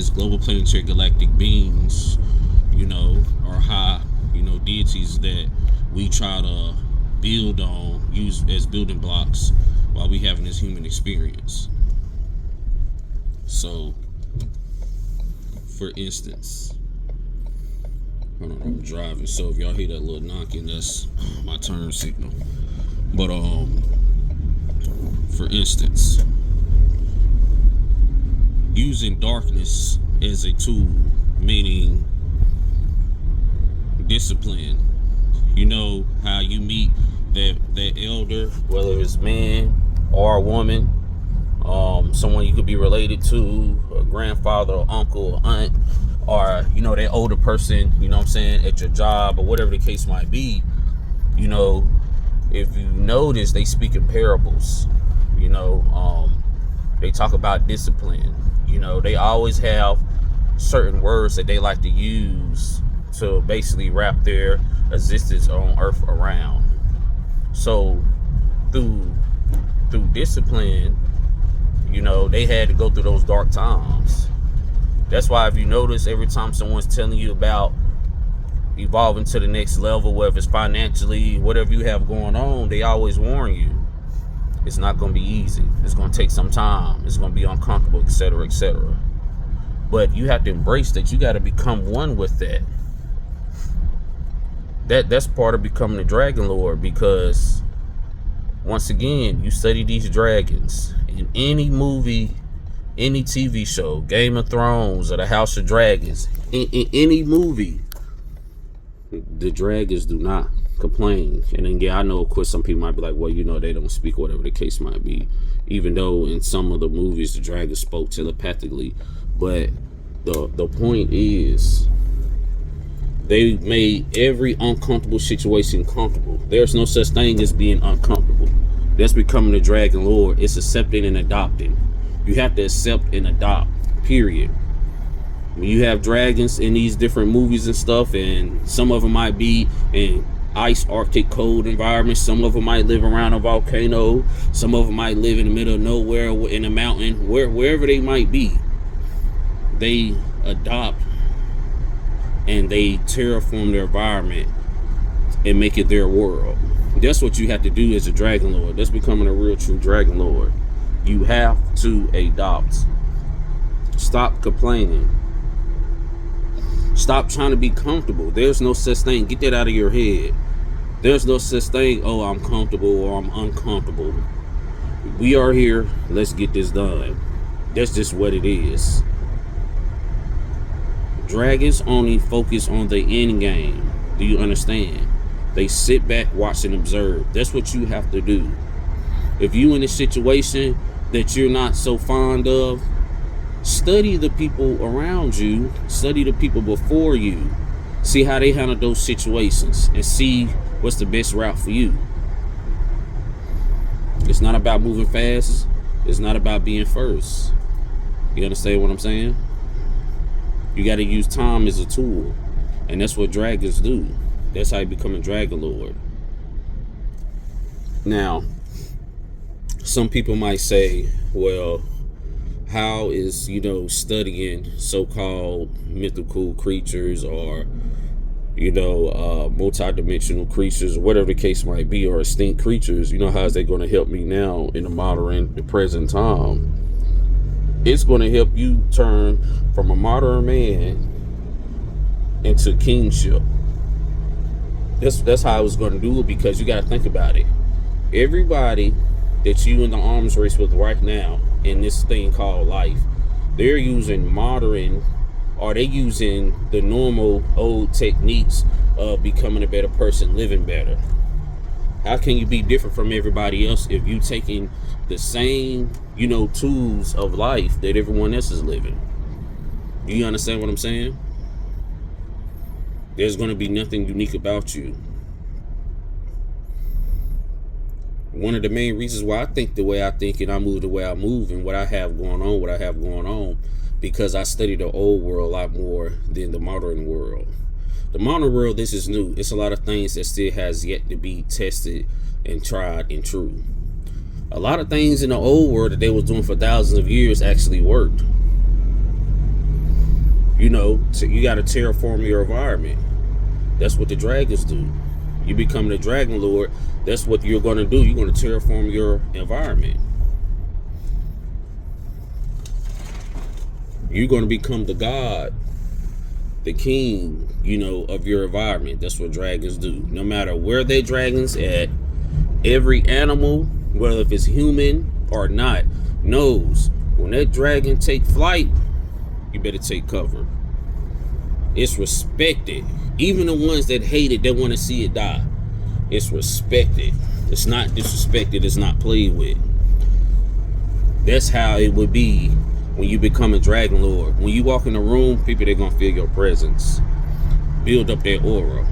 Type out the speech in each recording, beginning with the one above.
is global planetary galactic beings, or high, deities that we try to build on, use as building blocks while we having this human experience. So, for instance, hold on, I'm driving, so if y'all hear that little knocking, that's my turn signal. But for instance, using darkness as a tool, meaning discipline. You know how you meet that elder, whether it's man or a woman, someone you could be related to, a grandfather or uncle or aunt, or that older person, at your job or whatever the case might be. If you notice, they speak in parables. They talk about discipline. They always have certain words that they like to use to basically wrap their existence on earth around. So through discipline, they had to go through those dark times. That's why if you notice, every time someone's telling you about evolving to the next level, whether it's financially, whatever you have going on, they always warn you it's not going to be easy. It's going to take some time. It's going to be uncomfortable, etc., etc. But you have to embrace that. You got to become one with that. That's part of becoming a dragon lord, because once again, you study these dragons in any movie, any TV show, Game of Thrones or the House of Dragons, in any movie, the dragons do not complain. And then, I know, of course, some people might be like, well, they don't speak, whatever the case might be, even though in some of the movies the dragons spoke telepathically. But the point is, they made every uncomfortable situation comfortable. There's no such thing as being uncomfortable. That's becoming a dragon lord. It's accepting and adopting. You have to accept and adopt, period. When you have dragons in these different movies and stuff, and some of them might be in ice, Arctic, cold environments. Some of them might live around a volcano. Some of them might live in the middle of nowhere, in a mountain, wherever they might be. They adopt and they terraform their environment and make it their world. That's what you have to do as a dragon lord. That's becoming a real true dragon lord. You have to adopt. Stop complaining. Stop trying to be comfortable. There's no such thing. Get that out of your head. There's no such thing, oh, I'm comfortable or I'm uncomfortable. We are here. Let's get this done. That's just what it is. Dragons only focus on the end game. Do you understand? They sit back, watch, and observe. That's what you have to do. If you in a situation that you're not so fond of, study the people around you. Study the people before you. See how they handle those situations and see what's the best route for you. It's not about moving fast. It's not about being first. You understand what I'm saying? You got to use time as a tool. And that's what dragons do. That's how you become a dragon lord. Now, some people might say, well, how is, studying so-called mythical creatures or, multidimensional creatures, or whatever the case might be, or extinct creatures, how is that going to help me now in the present time? It's going to help you turn from a modern man into kingship. That's how I was going to do it, because you got to think about it. Everybody that you in the arms race with right now in this thing called life, they're using modern, or they using the normal old techniques of becoming a better person, living better. How can you be different from everybody else if you taking the same, tools of life that everyone else is living? Do you understand what I'm saying? There's going to be nothing unique about you. One of the main reasons why I think the way I think and I move the way I move and what I have going on, because I study the old world a lot more than the modern world. The modern world, this is new. It's a lot of things that still has yet to be tested and tried and true. A lot of things in the old world that they was doing for thousands of years actually worked. You know, you got to terraform your environment. That's what the dragons do. You become the dragon lord. That's what you're going to do. You're going to terraform your environment. You're going to become the god, the king, you know, of your environment. That's what dragons do. No matter where they dragons at, every animal, whether if it's human or not, knows when that dragon take flight, you better take cover. It's respected. Even the ones that hate it, they want to see it die. It's respected. It's not disrespected. It's not played with. That's how it would be when you become a dragon lord. When you walk in the room, people, they're going to feel your presence. Build up their aura.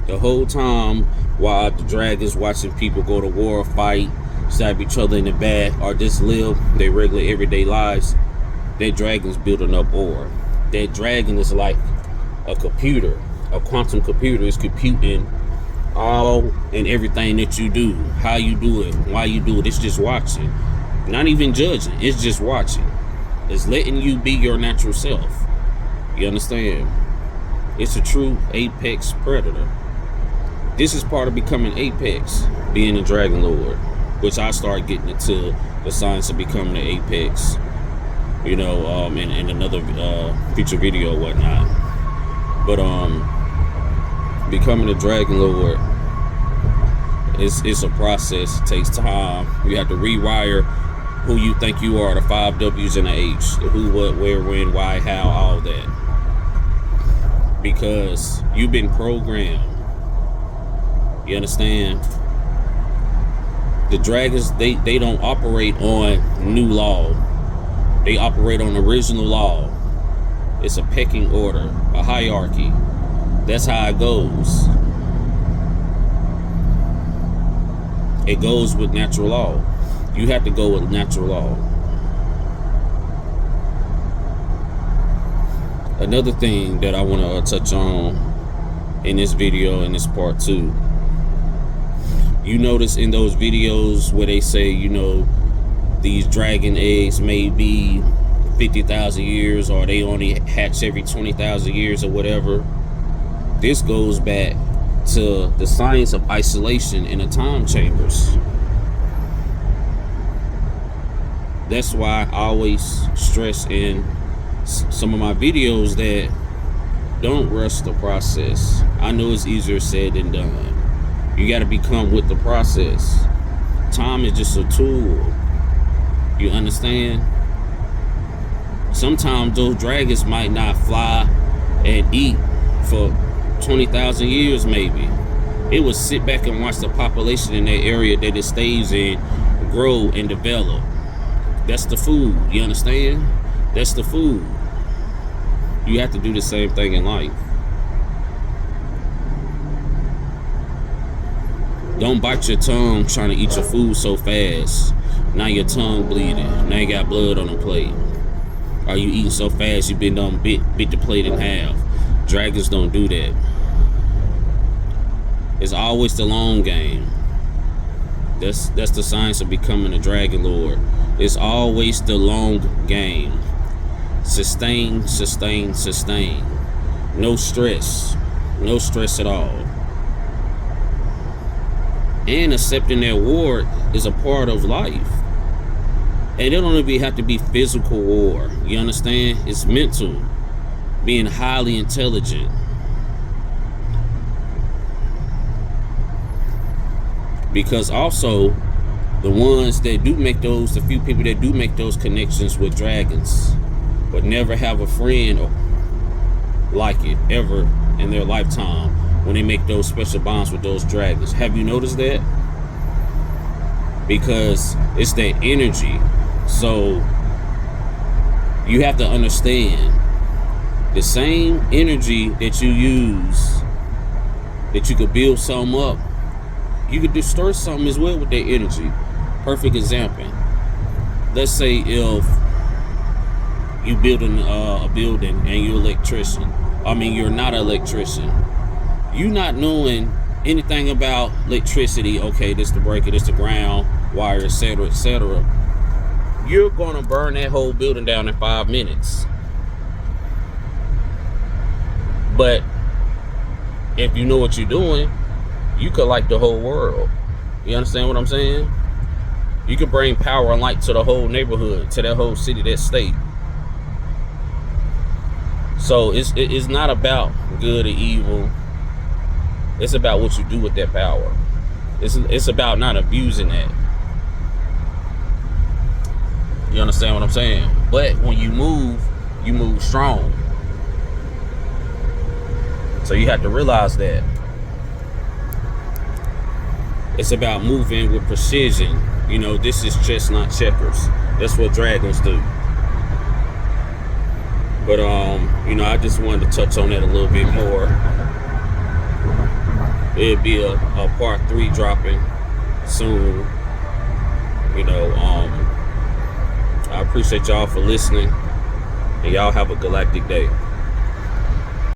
The whole time while the dragons watching people go to war, fight, stab each other in the back, or just live their regular everyday lives, that dragon's building up aura. That dragon is like a computer, a quantum computer. Is computing all and everything that you do, how you do it, why you do it. It's just watching, not even judging. It's just watching. It's letting you be your natural self. You understand? It's a true apex predator. This is part of becoming apex, being a dragon lord, which I started getting into the science of becoming the apex, you know, in another future video or whatnot. But becoming a dragon lord, it's a process. It takes time. You have to rewire who you think you are, the 5 W's and the H, the who, what, where, when, why, how, all that. Because you've been programmed. You understand? The dragons, they don't operate on new law. They operate on original law. It's a pecking order, a hierarchy. That's how it goes. It goes with natural law. You have to go with natural law. Another thing that I want to touch on in this video, in this part 2. You notice in those videos where they say, you know, these dragon eggs may be 50,000 years, or they only hatch every 20,000 years or whatever. This goes back to the science of isolation in the time chambers. That's why I always stress in some of my videos that don't rush the process. I know it's easier said than done. You got to become with the process. Time is just a tool. You understand? Sometimes those dragons might not fly and eat for 20,000 years maybe. It will sit back and watch the population in that area that it stays in grow and develop. That's the food. You understand? That's the food. You have to do the same thing in life. Don't bite your tongue trying to eat your food so fast. Now your tongue bleeding. Now you got blood on the plate. Are you eating so fast you been done bit the plate in half? Dragons don't do that. It's always the long game. That's the science of becoming a dragon lord. It's always the long game. Sustain, sustain, sustain. No stress. No stress at all. And accepting that war is a part of life. And it don't even have to be physical war. You understand? It's mental. Being highly intelligent. Because also, the ones that do make those, the few people that do make those connections with dragons, but never have a friend like it ever in their lifetime when they make those special bonds with those dragons. Have you noticed that? Because it's that energy. So you have to understand the same energy that you use, that you could build something up, you could destroy something as well with that energy. Perfect example. Let's say if you building a building and you're an electrician. You're not an electrician. You not knowing anything about electricity. Okay, this the breaker, this the ground wire, etc., etc. You're gonna burn that whole building down in 5 minutes. But if you know what you're doing, you could like the whole world. You understand what I'm saying? You could bring power and light to the whole neighborhood, to that whole city, that state. So it's not about good or evil. It's about what you do with that power. It's about not abusing that. You understand what I'm saying? But when you move strong. So you have to realize that. It's about moving with precision. You know, this is chestnut checkers. That's what dragons do. But you know, I just wanted to touch on that a little bit more. It'll be a part 3 dropping soon. You know, I appreciate y'all for listening, and y'all have a galactic day.